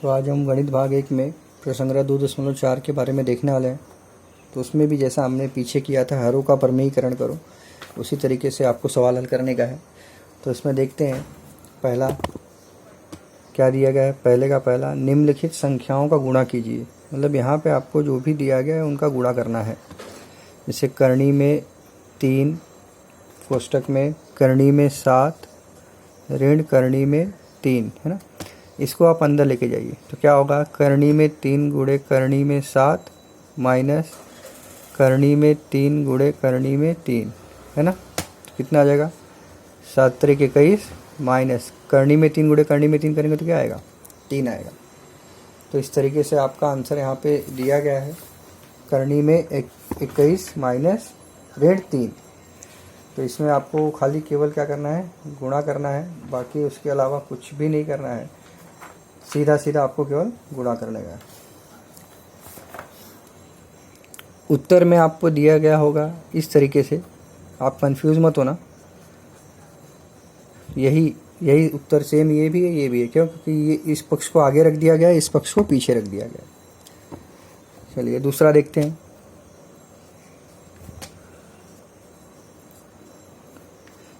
तो आज हम गणित भाग 1 में प्रसंग्रह 2.4 के बारे में देखने वाले हैं। तो उसमें भी जैसा हमने पीछे किया था हरों का प्रमेयीकरण करो, उसी तरीके से आपको सवाल हल करने का है। तो इसमें देखते हैं पहला क्या दिया गया है। पहले का पहला, निम्नलिखित संख्याओं का गुणा कीजिए। मतलब यहाँ पे आपको जो भी दिया गया है उनका गुणा करना है। जैसे करणी में 3, कोष्टक में करणी में 7, ऋण करणी में 3, है ना। इसको आप अंदर लेके जाइए तो क्या होगा, करणी में 3 गुणे करणी में 7 माइनस करणी में 3 गुणे करणी में 3, है ना। तो कितना आ जाएगा, 7 त्रिक 21 माइनस करणी में 3 गुणे करणी में 3 करेंगे तो क्या आएगा, 3 आएगा। तो इस तरीके से आपका आंसर यहाँ पे दिया गया है, करणी में 21 माइनस ऋण 3। तो इसमें आपको खाली केवल क्या करना है, गुणा करना है, बाकी उसके अलावा कुछ भी नहीं करना है। सीधा सीधा आपको केवल गुणा करने का है। उत्तर में आपको दिया गया होगा इस तरीके से, आप कंफ्यूज मत होना। यही उत्तर सेम ये भी है, ये भी है। क्यों? क्योंकि ये इस पक्ष को आगे रख दिया गया है, इस पक्ष को पीछे रख दिया गया है। चलिए दूसरा देखते हैं।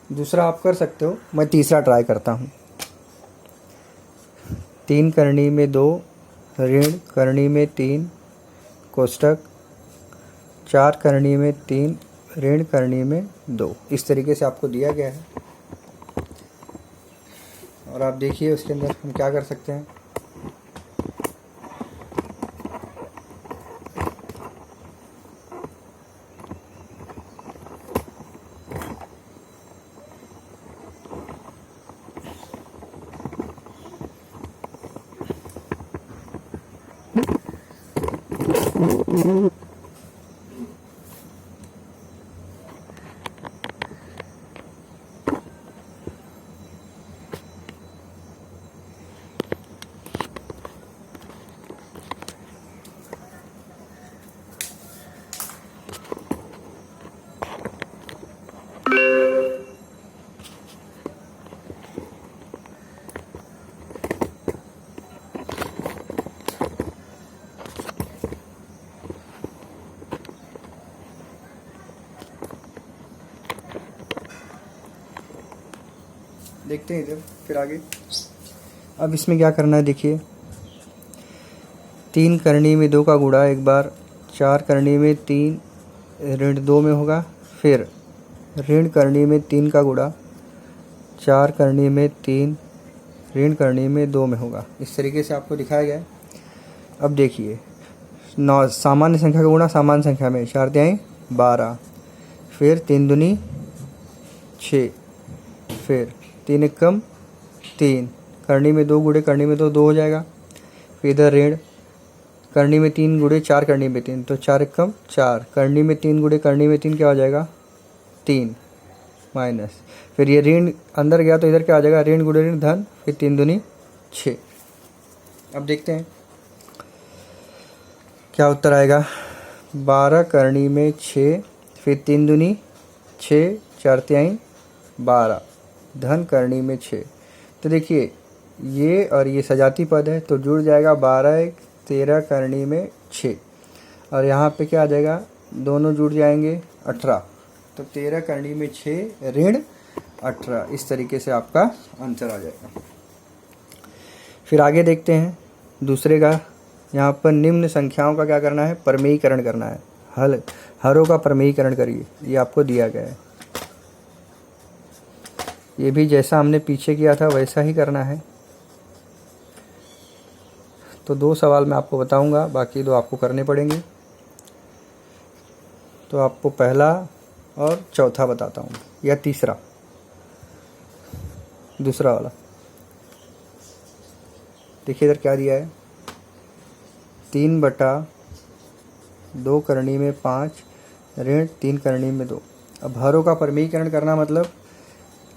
दूसरा आप कर सकते हो, मैं तीसरा ट्राई करता हूँ। 3 करणी में 2, ऋण करणी में 3, कोष्टक 4 करणी में 3, ऋण करणी में 2। इस तरीके से आपको दिया गया है और आप देखिए उसके अंदर हम क्या कर सकते हैं। देखते हैं इधर फिर आगे। अब इसमें क्या करना है, देखिए 3 करणी में 2 का गुणा एक बार, 4 करणी में 3 ऋण 2 में होगा, फिर ऋण करणी में 3 का गुणा 4 करणी में 3 ऋण करणी में 2 में होगा। इस तरीके से आपको दिखाया गया है। अब देखिए सामान्य संख्या का गुणा सामान्य संख्या में, 4 तिहाई 12, फिर 3 दूनी 6, फिर 3 एकम 3, करणी में 2 गुणे करणी में 2 हो जाएगा। फिर इधर ऋण करणी में 3 गुणे 4 करणी में 3, तो 4 एकम 4, करणी में 3 गुणे करणी में 3 क्या हो जाएगा, 3 माइनस, फिर ये ऋण अंदर गया तो इधर क्या आ जाएगा, ऋण गुणे ऋण धन, फिर 3 दूनी 6। अब देखते हैं क्या उत्तर आएगा। 12 करणी में 6, फिर 3 दूनी 6, 4 तिहाई 12, धन करणी में 6। तो देखिए ये और ये सजाती पद है तो जुड़ जाएगा 12 1 13 करणी में 6, और यहाँ पे क्या आ जाएगा, दोनों जुड़ जाएंगे 18, तो 13 करणी में 6 ऋण 18। इस तरीके से आपका आंसर आ जाएगा। फिर आगे देखते हैं दूसरे का। यहाँ पर निम्न संख्याओं का क्या करना है, प्रमेयीकरण करना है। हरों का प्रमेयीकरण करिए, ये आपको दिया गया है। ये भी जैसा हमने पीछे किया था वैसा ही करना है। तो 2 सवाल मैं आपको बताऊंगा, बाकी 2 आपको करने पड़ेंगे। तो आपको पहला और चौथा बताता हूँ, या तीसरा, दूसरा वाला। देखिए इधर क्या दिया है, 3/2 करणी में 5 ऋण 3 करणी में 2। अब हरों का प्रमेयीकरण करना मतलब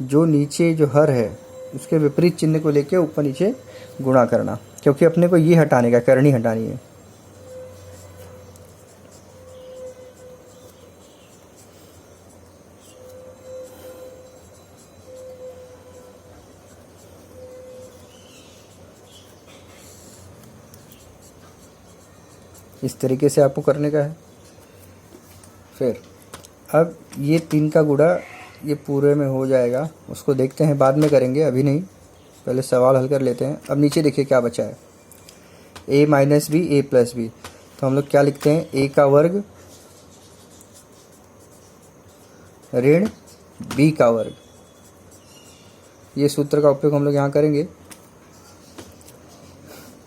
जो नीचे जो हर है उसके विपरीत चिन्ह को लेके ऊपर नीचे गुणा करना, क्योंकि अपने को ये हटाने का, करणी हटानी है। इस तरीके से आपको करने का है। फिर अब ये 3 का गुणा ये पूरे में हो जाएगा, उसको देखते हैं, बाद में करेंगे, अभी नहीं, पहले सवाल हल कर लेते हैं। अब नीचे देखिए क्या बचा है, a minus b a plus b. तो हम लोग क्या लिखते हैं, a का वर्ग ऋण b का वर्ग। ये सूत्र का उपयोग हम लोग यहाँ करेंगे।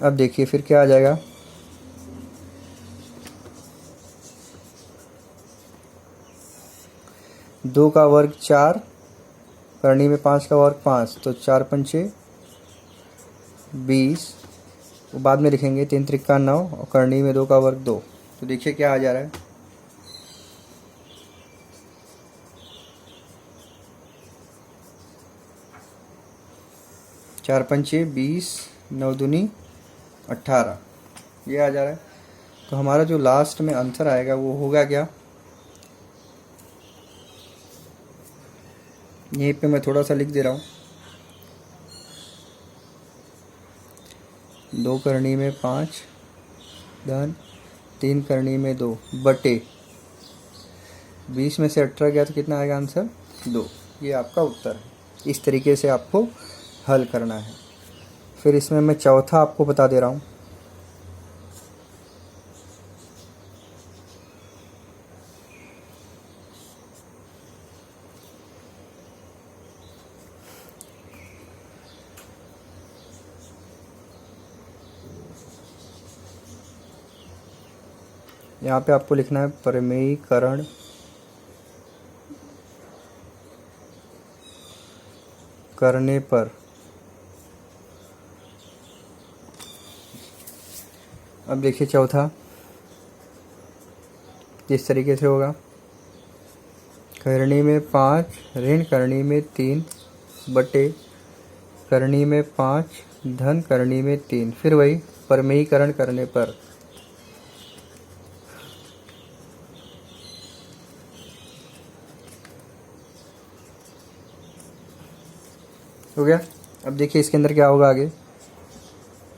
अब देखिए फिर क्या आ जाएगा, दो का वर्ग 4, करनी में 5 का वर्ग 5, तो 4 पंचे 20, वो बाद में लिखेंगे, 3 त्रिका 9 और करनी में 2 का वर्ग 2। तो देखिए क्या आ जा रहा है, 4 पंचे 20, 9 दूनी 18, ये आ जा रहा है। तो हमारा जो लास्ट में आंसर आएगा वो होगा क्या, यहीं पे मैं थोड़ा सा लिख दे रहा हूँ, 2 करनी में 5 धन 3 करनी में 2 बटे 20 में से 18 गया तो कितना आएगा आंसर, 2। ये आपका उत्तर है। इस तरीके से आपको हल करना है। फिर इसमें मैं चौथा आपको बता दे रहा हूँ। यहाँ पे आपको लिखना है परिमेयीकरण करने पर। अब देखिए चौथा इस तरीके से होगा, करनी में 5 ऋण करनी में 3 बटे करनी में 5 धन करनी में 3, फिर वही परिमेयीकरण करने पर। हो गया। अब देखिए इसके अंदर क्या होगा आगे,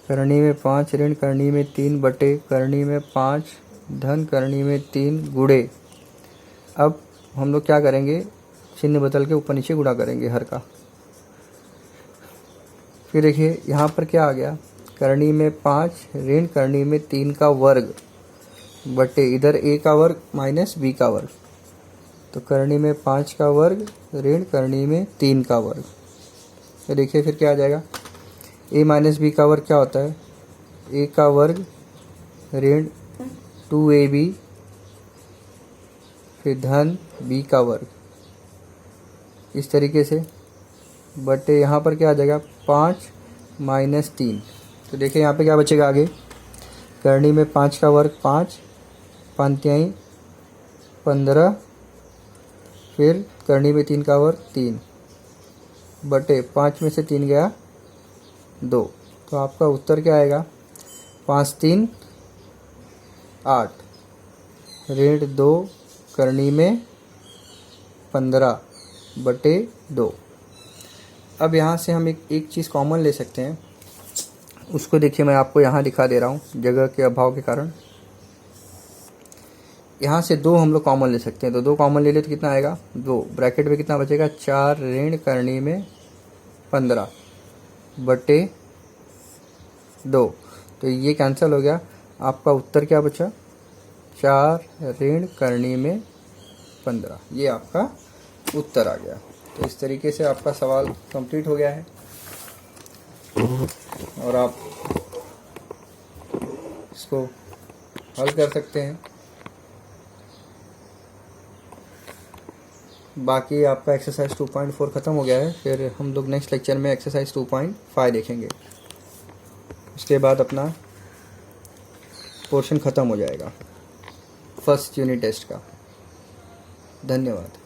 करनी में 5 ऋण करनी में 3 बटे करनी में 5 धन करनी में 3 गुणे। अब हम लोग क्या करेंगे, चिन्ह बदल के ऊपर नीचे गुणा करेंगे हर का। फिर देखिए यहाँ पर क्या आ गया, करनी में 5 ऋण करनी में 3 का वर्ग बटे इधर a का वर्ग माइनस b का वर्ग। तो करनी में 5 का वर्ग ऋण करनी में 3 का वर्ग। तो देखिए फिर क्या आ जाएगा, a माइनस बी का वर्ग क्या होता है, a का वर्ग ऋण 2ab फिर धन b का वर्ग, इस तरीके से बटे यहाँ पर क्या आ जाएगा 5 माइनस 3। तो देखिए यहाँ पे क्या बचेगा आगे, करनी में 5 का वर्ग 5 5 15 फिर करनी में 3 का वर्ग 3 बटे 5 में से 3 गया 2। तो आपका उत्तर क्या आएगा, 5 3 8 ऋण 2 करनी में 15 बटे 2। अब यहाँ से हम एक चीज़ कॉमन ले सकते हैं, उसको देखिए मैं आपको यहाँ दिखा दे रहा हूँ, जगह के अभाव के कारण यहाँ से 2 हम लोग कॉमन ले सकते हैं। तो 2 कॉमन ले ले तो कितना आएगा, 2 ब्रैकेट में कितना बचेगा, 4 ऋण करनी में 15 बटे 2। तो ये कैंसिल हो गया, आपका उत्तर क्या बचा, 4 ऋण करनी में 15, ये आपका उत्तर आ गया। तो इस तरीके से आपका सवाल कंप्लीट हो गया है और आप इसको हल कर सकते हैं। बाकी आपका एक्सरसाइज 2.4 ख़त्म हो गया है। फिर हम लोग नेक्स्ट लेक्चर में एक्सरसाइज 2.5 देखेंगे, उसके बाद अपना पोर्शन ख़त्म हो जाएगा फर्स्ट यूनिट टेस्ट का। धन्यवाद।